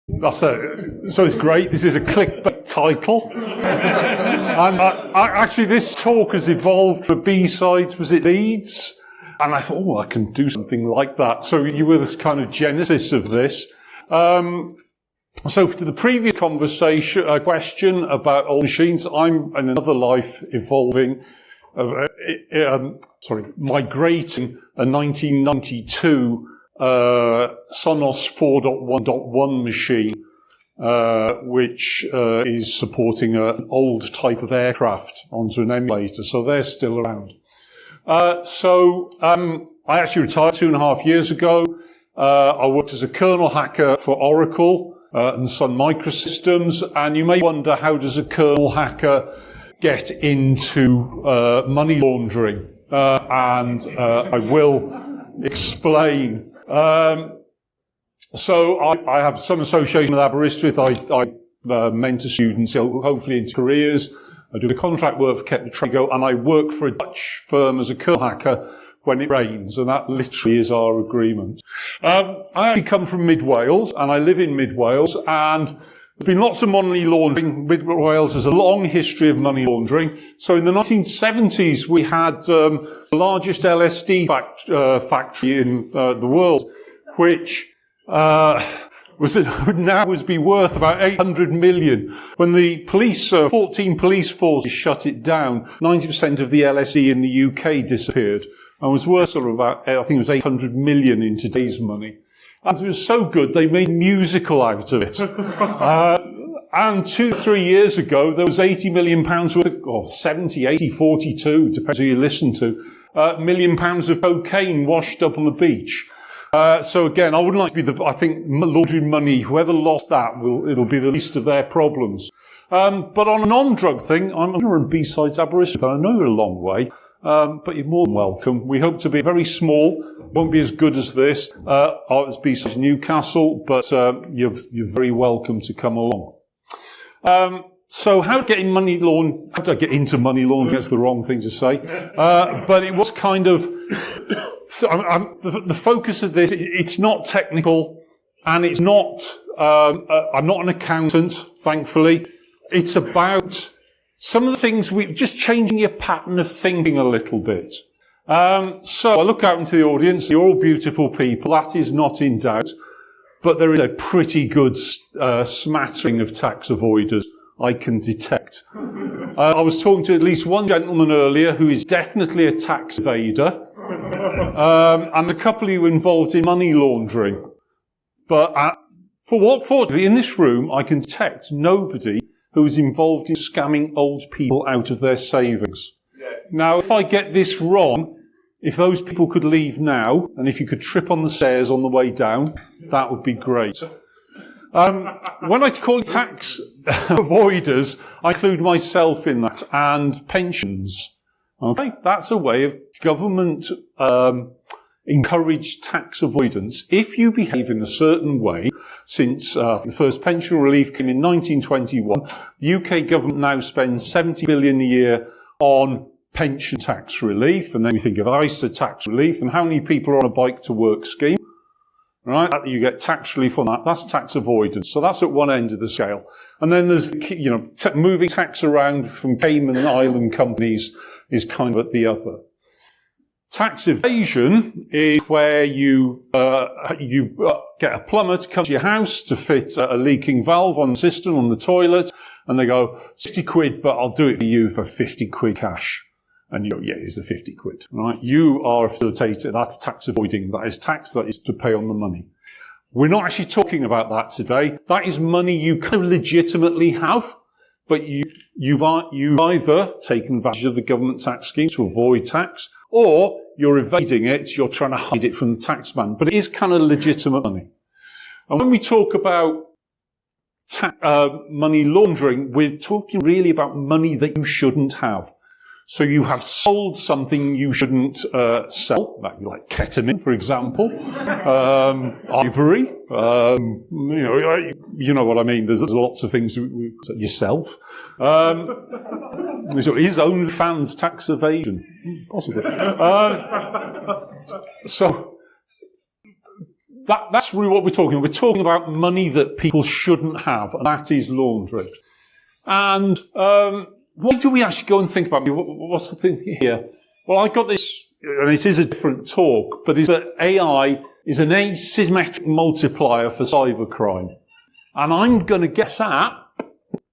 That's it. So it's great. This is a clickbait title. And actually, this talk has evolved for B-sides. Was it Leeds? And I thought, oh, I can do something like that. So you were this kind of genesis of this. So to the previous conversation, question about old machines, I'm in another life evolving, migrating a 1992 Sonos 4.1.1 machine, which is supporting an old type of aircraft onto an emulator, so they're still around. I actually retired 2.5 years ago. I worked as a kernel hacker for Oracle and Sun Microsystems, and you may wonder, how does a kernel hacker get into money laundering? I will explain. So I have some association with Aberystwyth. I mentor students, hopefully into careers. I do the contract work for Kept and I work for a Dutch firm as a kernel hacker when it rains, and that literally is our agreement. I actually come from Mid Wales, and I live in Mid Wales, and there's been lots of money laundering. Mid Wales has a long history of money laundering. So in the 1970s, we had the largest LSD factory in the world, which would now be worth about 800 million. When the 14 police forces shut it down, 90% of the LSD in the UK disappeared. And was worth sort of about, I think it was 800 million in today's money. And it was so good, they made a musical out of it. And 2-3 years ago, there was 80 million pounds worth, or 70, 80, 42, depends who you listen to, million pounds of cocaine washed up on the beach. So again, I wouldn't like to be I think laundering money, whoever lost that, it'll be the least of their problems. But on a non-drug thing, I'm in B-sides Aberystwyth, I know you're a long way. But you're more than welcome. We hope to be very small, won't be as good as this, as B-sides Newcastle, but you're very welcome to come along. So how to get in money laundering? How did I get into money laundering? That's the wrong thing to say. But it was kind of the focus of this. It's not technical, and it's not. I'm not an accountant, thankfully. It's about some of the things just changing your pattern of thinking a little bit. So I look out into the audience. You're all beautiful people. That is not in doubt. But there is a pretty good smattering of tax avoiders I can detect. I was talking to at least one gentleman earlier who is definitely a tax evader. And a couple who are involved in money laundering. But fortunately, in this room, I can detect nobody who is involved in scamming old people out of their savings. Yeah. Now, if I get this wrong, if those people could leave now, and if you could trip on the stairs on the way down, that would be great. When I call it tax avoiders, I include myself in that, and pensions. Okay? That's a way of government encouraged tax avoidance. If you behave in a certain way, since the first pension relief came in 1921, the UK government now spends 70 billion a year on pension tax relief, and then we think of ISA tax relief, and how many people are on a bike to work scheme, right? You get tax relief on that. That's tax avoidance. So that's at one end of the scale. And then there's, moving tax around from Cayman Island companies is kind of at the other. Tax evasion is where you get a plumber to come to your house to fit a leaking valve on the cistern on the toilet, and they go, 60 quid, but I'll do it for you for 50 quid cash. And you go, yeah, here's the 50 quid, right? You are a facilitator. That's tax avoiding. That is tax that is to pay on the money. We're not actually talking about that today. That is money you kind of legitimately have, but you've either taken advantage of the government tax scheme to avoid tax, or you're evading it, you're trying to hide it from the taxman. But it is kind of legitimate money. And when we talk about money laundering, we're talking really about money that you shouldn't have. So you have sold something you shouldn't sell, like ketamine, for example, ivory. You know what I mean. There's lots of things yourself. So is OnlyFans tax evasion? Possibly. So that's really what we're talking about. We're talking about money that people shouldn't have, and that is laundering. And why do we actually go and think about it? What's the thing here? Well, I got this, and it is a different talk, but is that AI is an asymmetric multiplier for cybercrime. And I'm going to guess at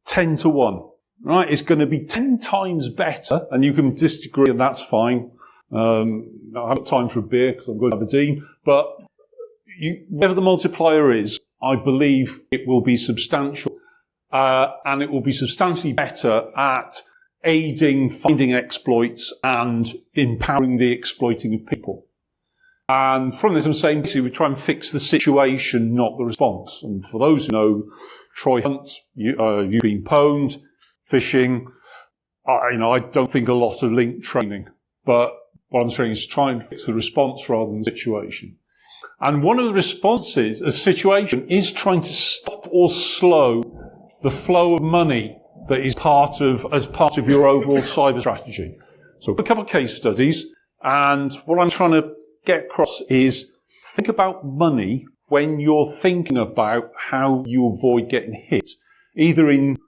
10 to 1. Right? It's going to be 10 times better, and you can disagree, and that's fine. I haven't got time for a beer because I'm going to Aberdeen, but whatever the multiplier is, I believe it will be substantial. And it will be substantially better at aiding, finding exploits and empowering the exploiting of people. And from this, I'm saying basically we try and fix the situation, not the response. And for those who know Troy Hunt, you've been pwned, phishing, I don't think a lot of link training. But what I'm saying is try and fix the response rather than the situation. And one of the responses, a situation, is trying to stop or slow the flow of money that is as part of your overall cyber strategy. So a couple of case studies, and what I'm trying to get across is think about money when you're thinking about how you avoid getting hit, either in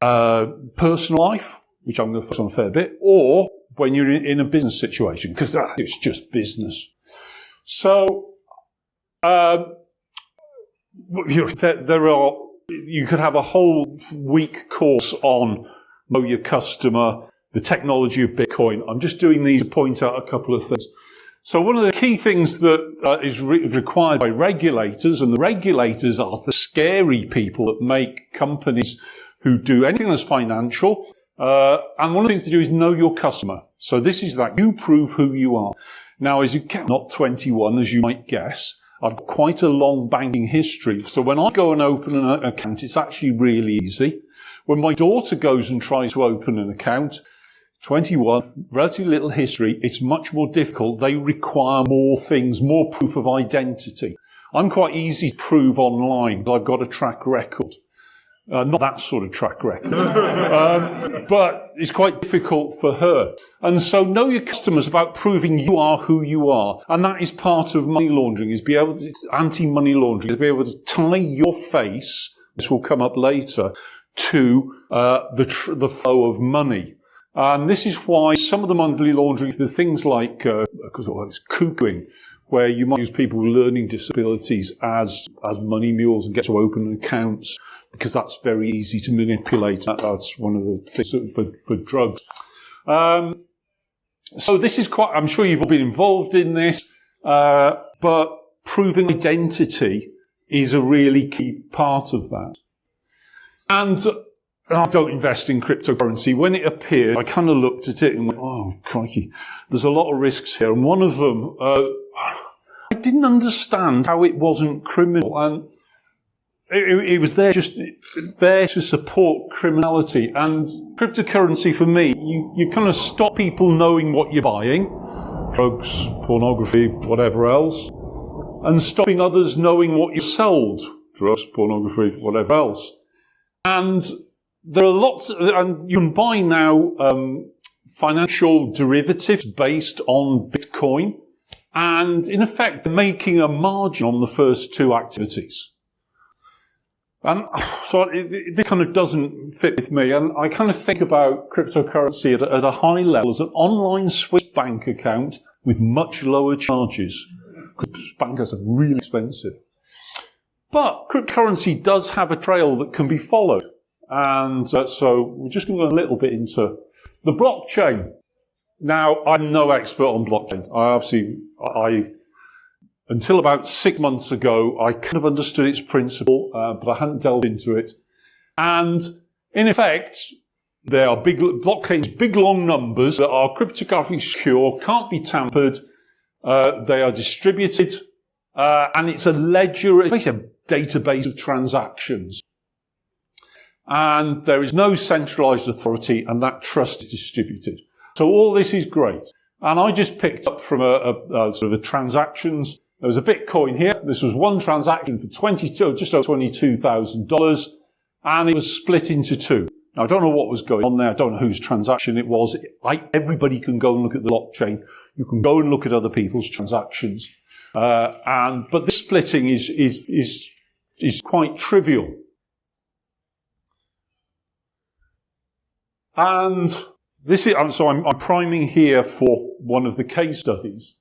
personal life, which I'm going to focus on a fair bit, or when you're in a business situation, because it's just business. So you could have a whole week course on know your customer, the technology of Bitcoin. I'm just doing these to point out a couple of things. So one of the key things that is required by regulators, and the regulators are the scary people that make companies who do anything that's financial. And one of the things to do is know your customer. So this is that you prove who you are. Now, as you can, not 21, as you might guess, I've got quite a long banking history. So when I go and open an account, it's actually really easy. When my daughter goes and tries to open an account, 21, relatively little history, it's much more difficult. They require more things, more proof of identity. I'm quite easy to prove online because I've got a track record. Not that sort of track record. But it's quite difficult for her. And so know your customers about proving you are who you are. And that is part of money laundering, is be able to, anti-money laundering, to be able to tie your face, this will come up later, to the flow of money. And this is why some of the money laundering, the things like it's cuckooing, where you might use people with learning disabilities as money mules and get to open accounts, because that's very easy to manipulate. That's one of the things for drugs. So this is quite, I'm sure you've all been involved in this, but proving identity is a really key part of that. And I don't invest in cryptocurrency. When it appeared, I kind of looked at it and went, oh, crikey, there's a lot of risks here. And one of them, I didn't understand how it wasn't criminal. And it was there to support criminality. And cryptocurrency, for me, you kind of stop people knowing what you're buying, drugs, pornography, whatever else, and stopping others knowing what you sold, drugs, pornography, whatever else. And there are lots, and you can buy now financial derivatives based on Bitcoin, and in effect, they're making a margin on the first two activities. And so it kind of doesn't fit with me, and I kind of think about cryptocurrency at a high level as an online Swiss bank account with much lower charges, because bankers are really expensive. But cryptocurrency does have a trail that can be followed. And so we're just going to go a little bit into the blockchain. Now, I'm no expert on blockchain. Until about 6 months ago, I kind of understood its principle, but I hadn't delved into it. And in effect, they are blockchains, big long numbers that are cryptographically secure, can't be tampered. They are distributed, and it's a ledger, it's basically a database of transactions. And there is no centralized authority, and that trust is distributed. So all this is great. And I just picked up from a sort of a transactions. There was a Bitcoin here. This was one transaction for just over $22,000, and it was split into two. Now, I don't know what was going on there. I don't know whose transaction it was. Everybody can go and look at the blockchain. You can go and look at other people's transactions. But this splitting is quite trivial. And this is, so I'm priming here for one of the case studies.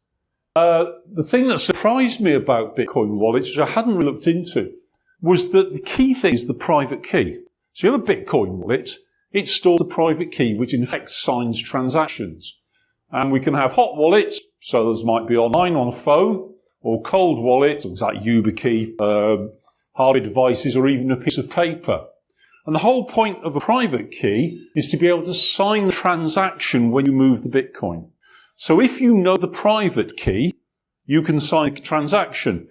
The thing that surprised me about Bitcoin wallets, which I hadn't looked into, was that the key thing is the private key. So you have a Bitcoin wallet, it stores the private key, which in effect signs transactions. And we can have hot wallets, so those might be online on a phone, or cold wallets, things like YubiKey, hardware devices, or even a piece of paper. And the whole point of a private key is to be able to sign the transaction when you move the Bitcoin. So if you know the private key, you can sign the transaction.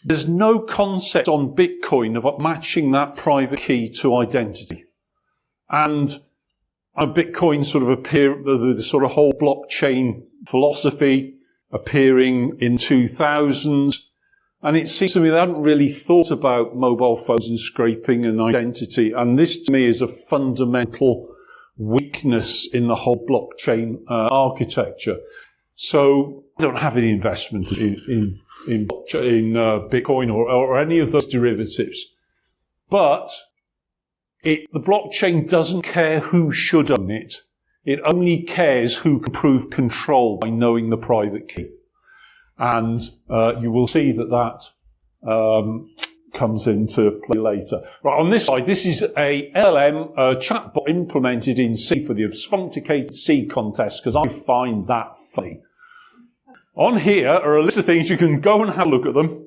There's no concept on Bitcoin of matching that private key to identity. And Bitcoin sort of the sort of whole blockchain philosophy appearing in 2000s. And it seems to me they hadn't really thought about mobile phones and scraping and identity. And this to me is a fundamental weakness in the whole blockchain architecture. So I don't have any investment in Bitcoin or any of those derivatives. But the blockchain doesn't care who should own it. It only cares who can prove control by knowing the private key. And you will see that comes into play later. Right, on this side, this is a LLM chatbot implemented in C for the Obfuscated C contest, because I find that funny. On here are a list of things. You can go and have a look at them.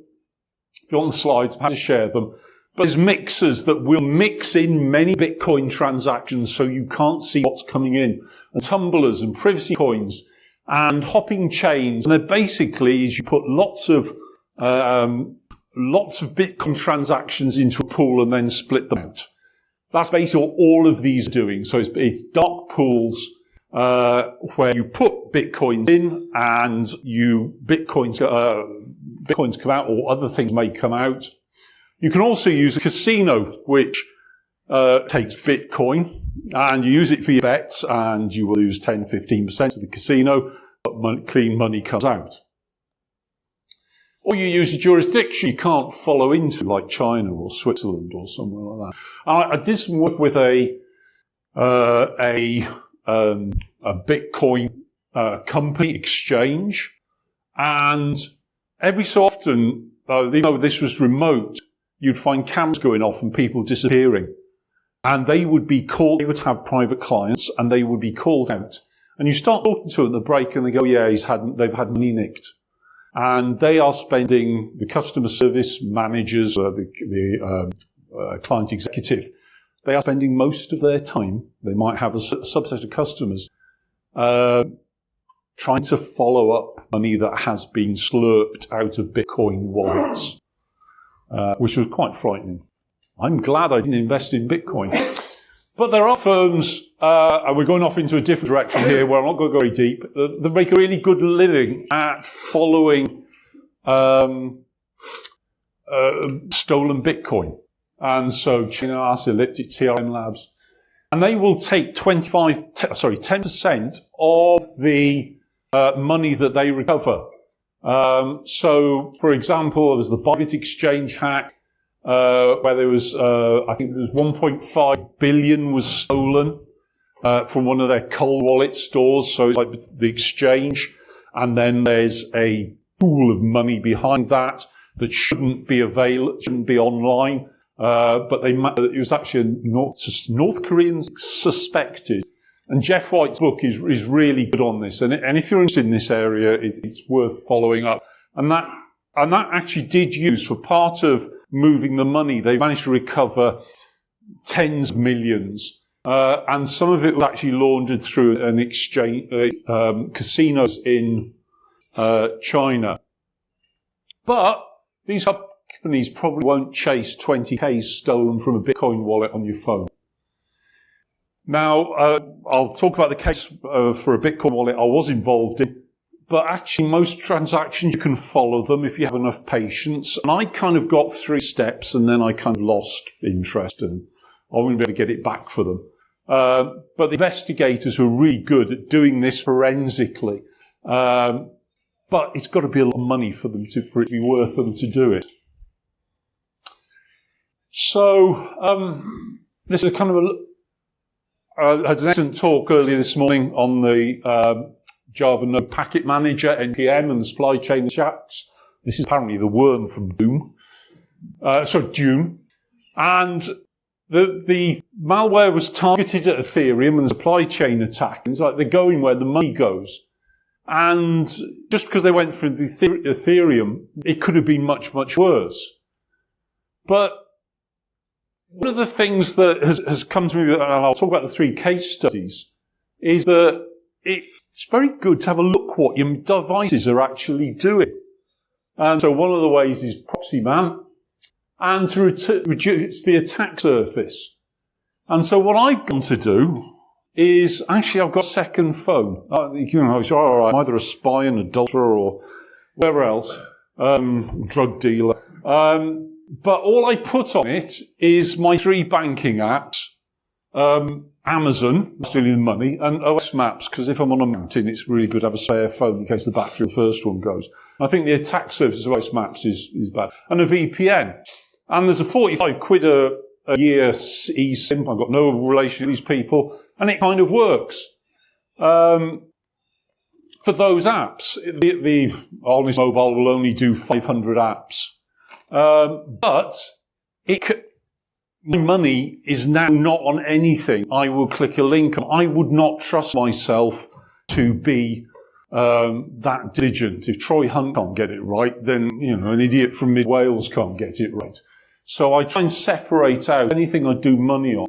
If you're on the slides, I'm happy to share them. But there's mixers that will mix in many Bitcoin transactions so you can't see what's coming in. And tumblers and privacy coins and hopping chains. And they're basically is you put lots of Bitcoin transactions into a pool and then split them out. That's basically what all of these are doing. So it's dark pools where you put Bitcoins in and Bitcoins come out, or other things may come out. You can also use a casino, which takes Bitcoin, and you use it for your bets, and you will lose 10-15% of the casino, but clean money comes out. Or you use a jurisdiction you can't follow into, like China or Switzerland or somewhere like that. I did some work with a Bitcoin company exchange, and every so often, even though this was remote, you'd find cameras going off and people disappearing. And they would be called, they would have private clients, and they would be called out. And you start talking to them at the break, and they go, yeah, they've had money nicked. And they are spending, the customer service managers, the client executive, they are spending most of their time, they might have a subset of customers, trying to follow up money that has been slurped out of Bitcoin wallets, which was quite frightening. I'm glad I didn't invest in Bitcoin. But there are firms, and we're going off into a different direction here where I'm not going to go very deep, that make a really good living at following stolen Bitcoin. And so Chinas, Elliptic, TRM Labs, and they will take 10% of the money that they recover. So, for example, there was the Bybit exchange hack, where there was, I think there was 1.5 billion was stolen, from one of their cold wallet stores. So it's like the exchange. And then there's a pool of money behind that shouldn't be online. But it was actually North Koreans suspected. And Jeff White's book is really good on this. And if you're interested in this area, it's worth following up. And that actually did use, for part of moving the money, they managed to recover tens of millions. And some of it was actually laundered through an exchange, casinos in China. But these companies probably won't chase 20K stolen from a Bitcoin wallet on your phone. Now, I'll talk about the case for a Bitcoin wallet I was involved in. But actually, most transactions, you can follow them if you have enough patience. And I kind of got 3 steps, and then I kind of lost interest, and I wouldn't be able to get it back for them. But the investigators were really good at doing this forensically. but it's got to be a lot of money for it to be worth them to do it. So, this is kind of I had an excellent talk earlier this morning on the Java Node Packet Manager, NPM, and the supply chain attacks. This is apparently the worm from Dune. And the malware was targeted at Ethereum and the supply chain attack. It's like they're going where the money goes. And just because they went for the Ethereum, it could have been much, much worse. But one of the things that has come to me, and I'll talk about the 3 case studies, is that it's very good to have a look what your devices are actually doing. And so one of the ways is proxy man, and to reduce the attack surface. And so what I've gone to do is, actually I've got a second phone. It's all right, I'm either a spy, an adulterer, or whatever else, drug dealer. But all I put on it is my 3 banking apps, Amazon, stealing the money, and OS Maps, because if I'm on a mountain, it's really good to have a spare phone in case the battery of the first one goes. I think the attack surface of OS Maps is bad. And a VPN. And there's a 45 quid a year eSIM. I've got no relation to these people. And it kind of works. For those apps, the Honest Mobile will only do 500 apps. But my money is now not on anything. I will click a link. I would not trust myself to be that diligent. If Troy Hunt can't get it right, then an idiot from mid Wales can't get it right. So I try and separate out anything I do money on.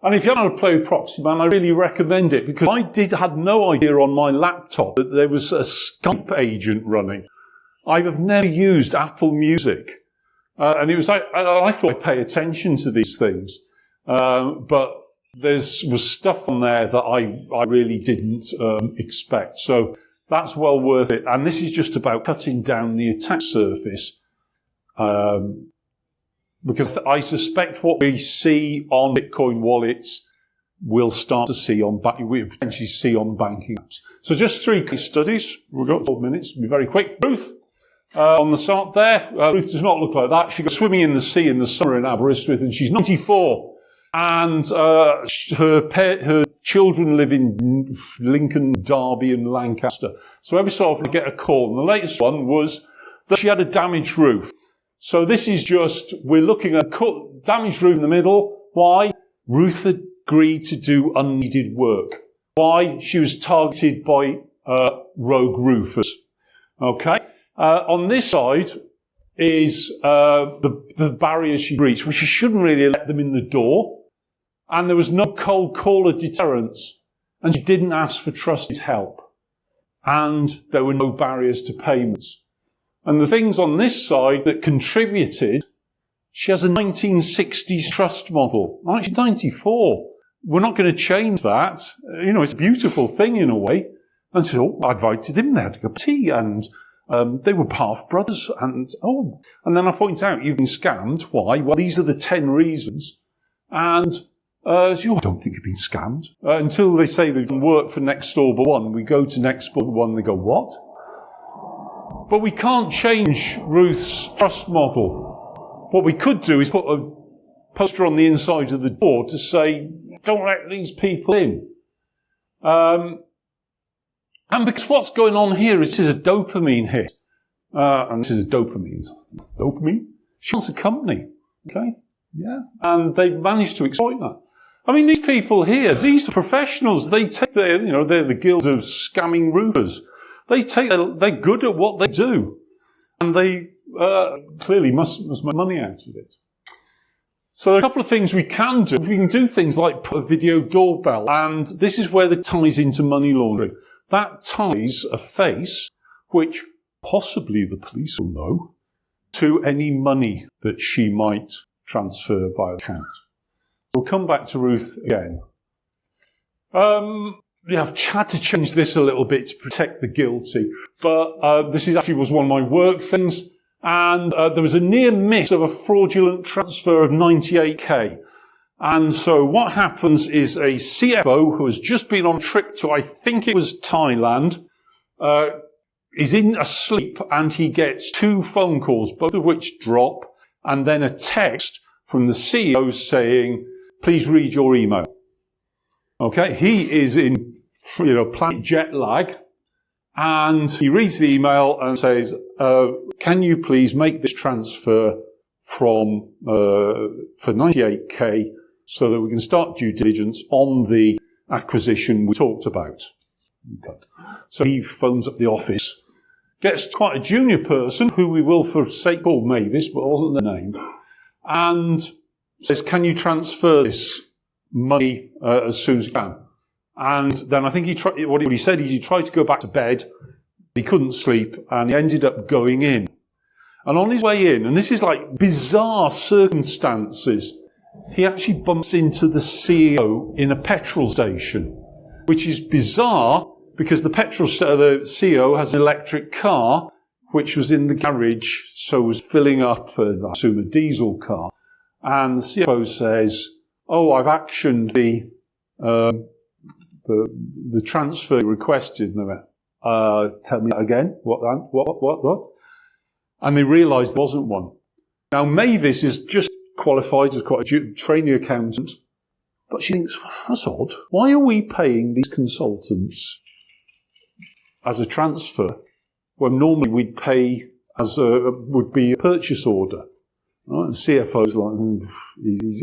And if you haven't had to play with Proxyman, I really recommend it, because I had no idea on my laptop that there was a Skype agent running. I have never used Apple Music. And it was like, I thought I'd pay attention to these things. But there was stuff on there that I really didn't expect. So that's well worth it. And this is just about cutting down the attack surface. Because I suspect what we see on Bitcoin wallets we'll start to see we potentially see on banking apps. So just 3 case studies. We've got 12 minutes. We'll be very quick. Ruth, on the start there. Ruth does not look like that. She goes swimming in the sea in the summer in Aberystwyth, and she's 94. And her children live in Lincoln, Derby, and Lancaster. So every so often I get a call. And the latest one was that she had a damaged roof. So this is just, we're looking at damaged roof in the middle. Why? Ruth agreed to do unneeded work. Why? She was targeted by rogue roofers. Okay? On this side is the barriers she breached, which she shouldn't really let them in the door. And there was no cold caller deterrence. And she didn't ask for trusted help. And there were no barriers to payments. And the things on this side that contributed, she has a 1960s trust model. 1994. We're not going to change that. It's a beautiful thing in a way. And so I invited him there to go tea, and they were half brothers. And then I point out, you've been scammed. Why? Well, these are the 10 reasons. And I don't think you've been scammed. Until they say they've done work for Next Door but One. We go to Next Door but One, and they go, what? But we can't change Ruth's trust model. What we could do is put a poster on the inside of the door to say, don't let these people in. And because what's going on here is this is a dopamine hit. And this is a dopamine. Dopamine? She wants a company. Okay? Yeah. And they managed to exploit that. I mean, these people here, these are professionals. They take they're the guild of scamming roofers. They're good at what they do. And they clearly must make money out of it. So there are a couple of things we can do. We can do things like put a video doorbell. And this is where it ties into money laundering. That ties a face, which possibly the police will know, to any money that she might transfer via account. We'll come back to Ruth again. I've had to change this a little bit to protect the guilty, but this was one of my work things, and there was a near miss of a fraudulent transfer of 98k. And so what happens is a CFO who has just been on a trip to, I think it was Thailand, is in asleep and he gets 2 phone calls, both of which drop, and then a text from the CEO saying, please read your email. Okay, he is in, planet jet lag, and he reads the email and says, can you please make this transfer for 98k so that we can start due diligence on the acquisition we talked about. Okay. So he phones up the office, gets quite a junior person, who we will for sake call Mavis, but wasn't the name, and says, can you transfer this money as soon as you can? And then I think what he said is he tried to go back to bed, he couldn't sleep, and he ended up going in. And on his way in, and this is like bizarre circumstances, he actually bumps into the CEO in a petrol station, which is bizarre because the CEO has an electric car, which was in the garage, so was filling up, I assume, a diesel car. And the CFO says, oh, I've actioned the transfer requested. And they went, tell me that again? What? And they realised there wasn't one. Now, Mavis is just qualified as quite a trainee accountant, but she thinks, that's odd. Why are we paying these consultants as a transfer when normally we'd pay would be a purchase order? Right? And CFO's like,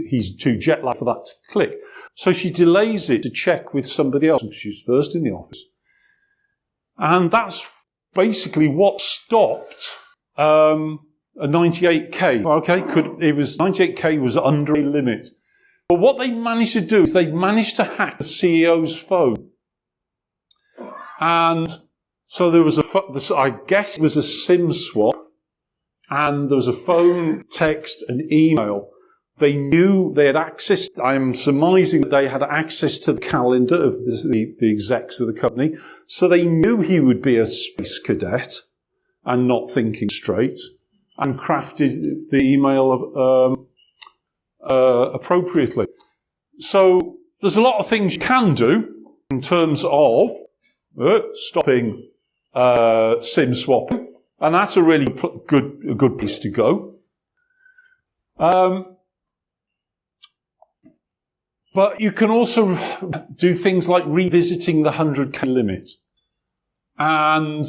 he's too jet lagged for that to click. So she delays it to check with somebody else. She's first in the office. And that's basically what stopped a 98k. Okay, 98k was under a limit. But what they managed to do is they managed to hack the CEO's phone. And so there was I guess it was a SIM swap, and there was a phone, text, and email. They knew they had access, I'm surmising that they had access to the calendar of the execs of the company, so they knew he would be a space cadet and not thinking straight, and crafted the email appropriately. So there's a lot of things you can do in terms of stopping SIM swapping, and that's a really good place to go. But you can also do things like revisiting the 100k limit and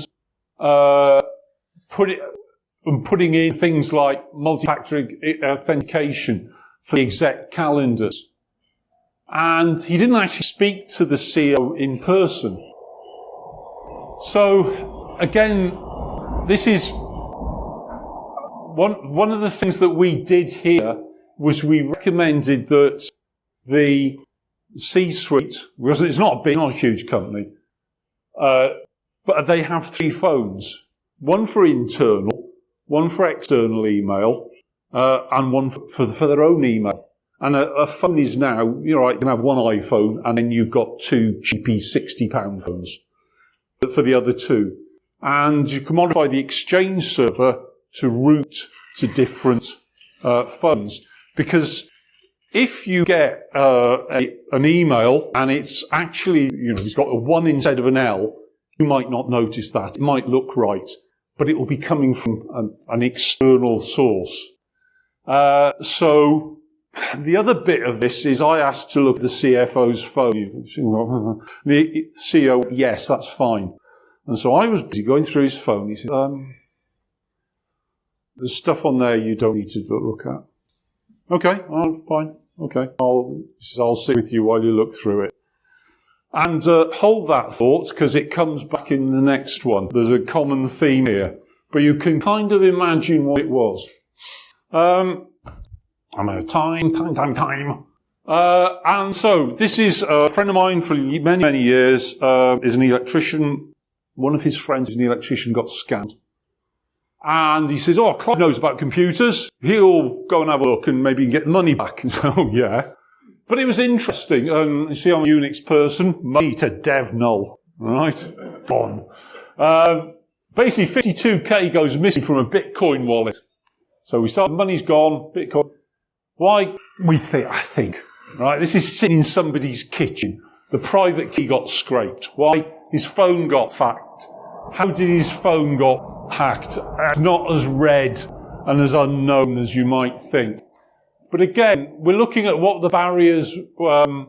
putting in things like multi-factor authentication for the exec calendars. And he didn't actually speak to the CEO in person. So, again, this is one of the things that we did here was we recommended that the C-suite, it's not a huge company, but they have 3 phones. One for internal, one for external email, and one for their own email. And a phone is now, you can have one iPhone, and then you've got 2 cheapy £60 phones for the other 2. And you can modify the Exchange server to route to different phones. Because if you get an email and it's actually, it's got a 1 instead of an L, you might not notice that. It might look right, but it will be coming from an external source. So the other bit of this is I asked to look at the CFO's phone. The CEO, yes, that's fine. And so I was busy going through his phone. He said, there's stuff on there you don't need to look at. Okay, fine. Okay, I'll sit with you while you look through it. And hold that thought, because it comes back in the next one. There's a common theme here. But you can kind of imagine what it was. I'm out of time. And so, this is a friend of mine for many, many years, is an electrician. One of his friends is an electrician, got scammed. And he says, Clive knows about computers. He'll go and have a look and maybe get money back. And so, yeah. But it was interesting. You see, I'm a Unix person. Money to dev null. Right? Gone. Basically, 52k goes missing from a Bitcoin wallet. So we start, money's gone, Bitcoin. Why? I think. Right? This is sitting in somebody's kitchen. The private key got scraped. Why? His phone got hacked. how did his phone got hacked? It's not as red and as unknown as you might think. But again, we're looking at what the barriers were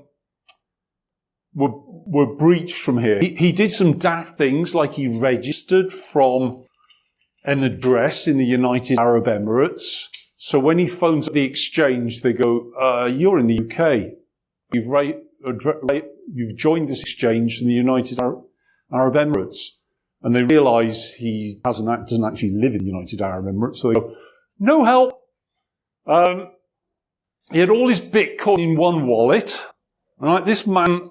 breached from here. He did some daft things, like he registered from an address in the United Arab Emirates. So when he phones up the exchange, they go, you're in the UK. You've joined this exchange from the United Arab Emirates. And they realise he doesn't actually live in the United Arab Emirates. So they go, no help. He had all his Bitcoin in one wallet. Right, this man,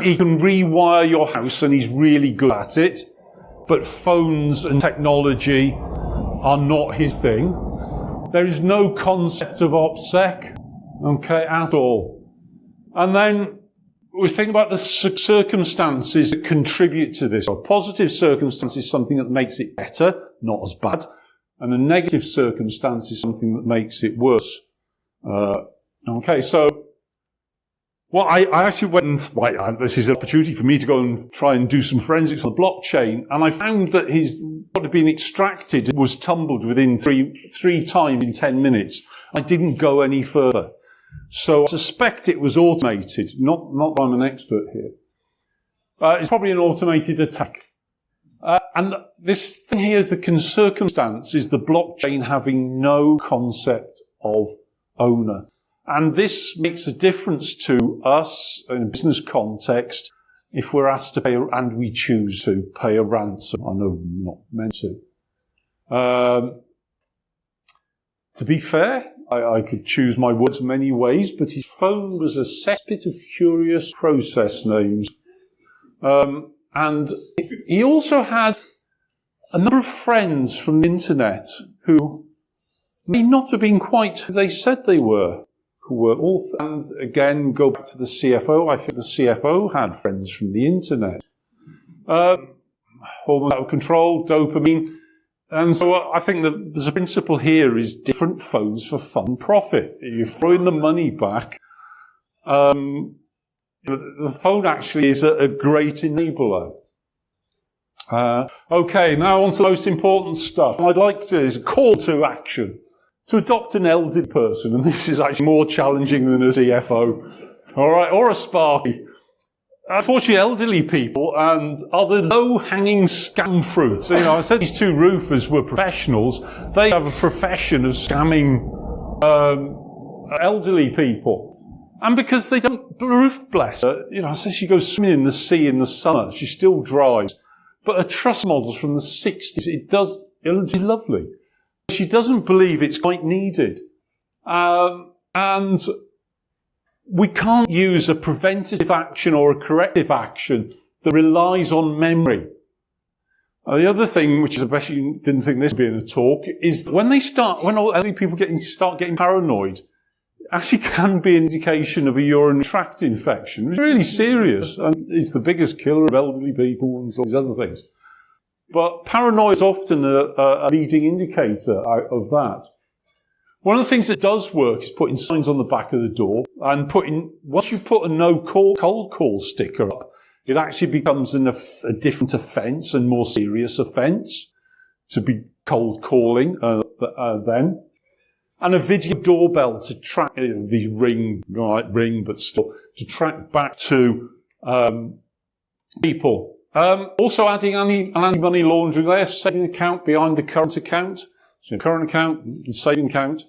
he can rewire your house and he's really good at it. But phones and technology are not his thing. There is no concept of OPSEC, okay, at all. And then we think about the circumstances that contribute to this. A positive circumstance is something that makes it better, not as bad. And a negative circumstance is something that makes it worse. Okay, so, well, I actually went, this is an opportunity for me to go and try and do some forensics on the blockchain, and I found that what had been extracted was tumbled within three times in 10 minutes. I didn't go any further. So I suspect it was automated, not that I'm an expert here. It's probably an automated attack. And this thing here, the circumstance, is the blockchain having no concept of owner. And this makes a difference to us in a business context if we're asked to pay, and we choose to pay a ransom. I know we're not meant to. To be fair, I could choose my words many ways, but his phone was a cesspit of curious process names. And he also had a number of friends from the internet who may not have been quite who they said they were, who were all, and again, go back to the CFO. I think the CFO had friends from the internet. Almost out of control, dopamine. And so I think that there's a principle here is different phones for fun and profit. You're throwing the money back. The phone actually is a great enabler. Okay, now on to the most important stuff. I'd like to, is a call to action. To adopt an elderly person, and this is actually more challenging than a CFO, all right, or a Sparky. Unfortunately, elderly people are the low-hanging scam fruit. So, I said these two roofers were professionals. They have a profession of scamming elderly people. And because they don't roof, bless her, I said she goes swimming in the sea in the summer. She still drives. But her truss model's from the 60s. It's lovely. She doesn't believe it's quite needed. And we can't use a preventative action or a corrective action that relies on memory. The other thing, which is, I bet you didn't think this would be in a talk, is that when all elderly people start getting paranoid, it actually can be an indication of a urinary tract infection. It's really serious, and it's the biggest killer of elderly people and all these other things. But paranoia is often a leading indicator of that. One of the things that does work is putting signs on the back of the door and once you put a cold call sticker up, it actually becomes a different offence and more serious offence to be cold calling then. And a video doorbell to track these ring, but still to track back to people. Also adding an anti-money laundering there, saving account behind the current account. So current account and saving account.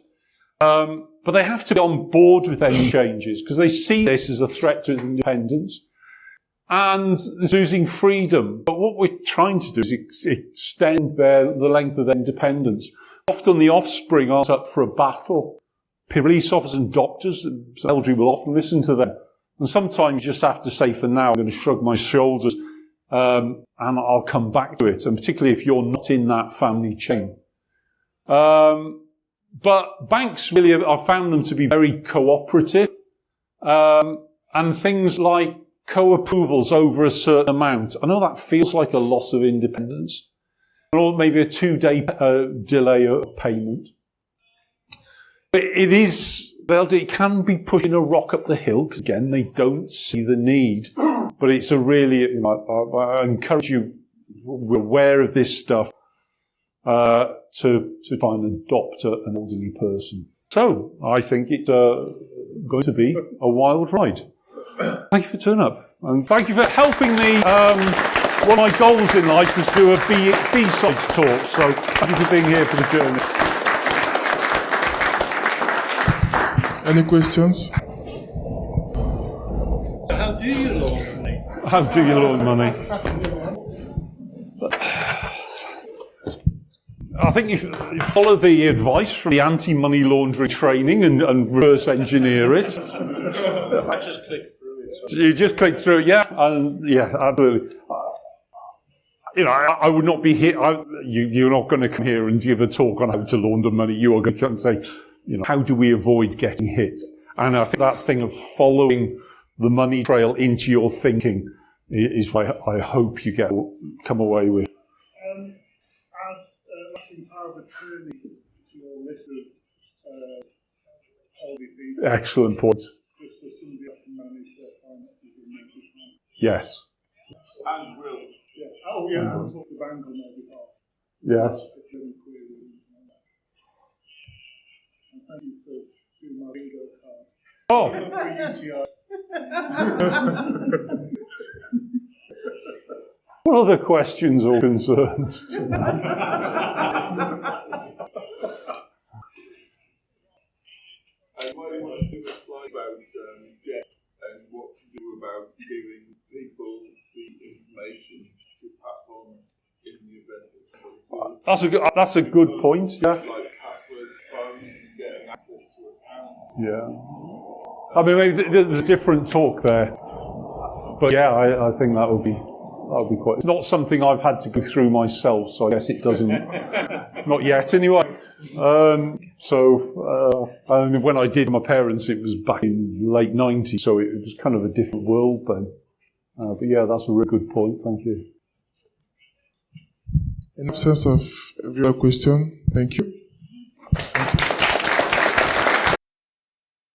But they have to be on board with any changes because they see this as a threat to its independence. And it's losing freedom. But what we're trying to do is extend the length of their independence. Often the offspring aren't up for a battle. Police officers and doctors, the elderly will often listen to them. And sometimes you just have to say, for now, I'm going to shrug my shoulders. And I'll come back to it, and particularly if you're not in that family chain. But banks really, I found them to be very cooperative, and things like co-approvals over a certain amount. I know that feels like a loss of independence, or maybe a 2-day delay of payment. But it can be pushing a rock up the hill, because again, they don't see the need. But it's a really, I encourage you, we're aware of this stuff, to try and adopt an elderly person. So, I think it's going to be a wild ride. Thank you for turning up. And thank you for helping me. One of my goals in life was to do a B-sides talk, so thank you for being here for the journey. Any questions? How do you launder money? How do you launder money? I think you follow the advice from the anti-money laundering training and reverse engineer it. I just clicked through it. So. You just click through it, yeah, and yeah, absolutely. You know, I would not be here. You're not going to come here and give a talk on how to launder money. You are going to come and say, you know, how do we avoid getting hit? And I think that thing of following the money trail into your thinking is what I hope you come away with. Add lasting power of attorney to your list of LDP. Excellent point. Just so somebody else can manage their finances and make it happen. Yes. And will. Yeah. Oh, yeah, I'll talk to the bank on their behalf. Yes. If you're in query and that. And thank you for doing my bingo card. Oh. For UTI. What other questions or concerns? I might want to do a slide about debt and what to do about giving people the information to pass on in the event of That's a good point. Yeah. like passwords, phones, getting access to accounts. Yeah. I mean, maybe there's a different talk there, but yeah, I think that would be quite. It's not something I've had to go through myself, so I guess it doesn't. Not yet, anyway. And when I did my parents, it was back in late '90s, so it was kind of a different world then. But yeah, that's a really good point. Thank you. In absence of every other question, thank you.